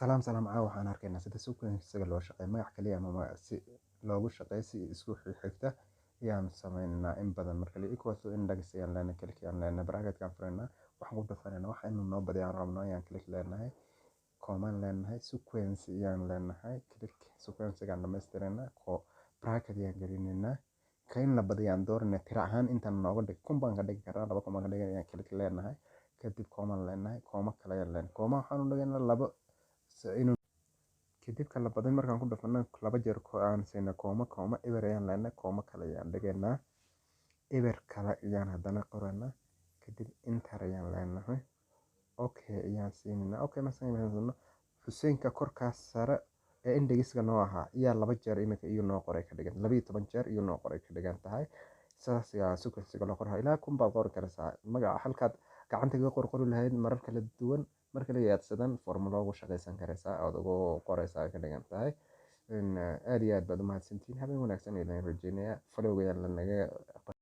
salaam waxaan arkaynaa sida sequence-ga loo shaqeeyo magac kaliya ama si loogu shaqeeyo si isku xigta ayaan sameynaa in badan marka la equal to index ayaan leenahay click ayaan leenahay bracket-kan furana waxaan ku dhafanayna wax inuu noo badiyaan rabno ayaan click leenahay comma leenahay sequence ayaan leenahay click sequence-gaan dhamaystirana bracket ayaan gelinayna kayn la badiyaan doorna tira ahaan intaan nooga dhig kumbaan ka dhigi karaa 2 kumbaan ka dhigi ayaan click leenahay kadib comma leenahay comma kale ayaan leenahay comma waxaan u dhigaynaa 2 kadib kala badan markaan ku dhafano 2 jeer aan sayna comma eber ayaan leenahay comma kale ayaan dhigaynaa eber kale ayaan haddana qoranaa kadib enter ayaan leenahay okay ayaan siinayna okay ma sameeyno Hussein-ka korkaas sare ee index-ga noo ahaa ayaa 2 jeer imika iyo noo qoray ka dhigan 12 jeer iyo noo qoray ka dhigan tahay sidaas ayaa sequence-ga loo qoraa ilaa kun baad qori karaysaa magaca halkaad gacanta kaga qori lahayd marar kala duwan marka la yaadsadan formula ugu shaqaysan karaysaa aad ugu qoraysaa ka dhigan tahay aad iyo aad baad u mahadsantihiin habeen wanaagsan ayaan rajeynayaa follow-ga la naga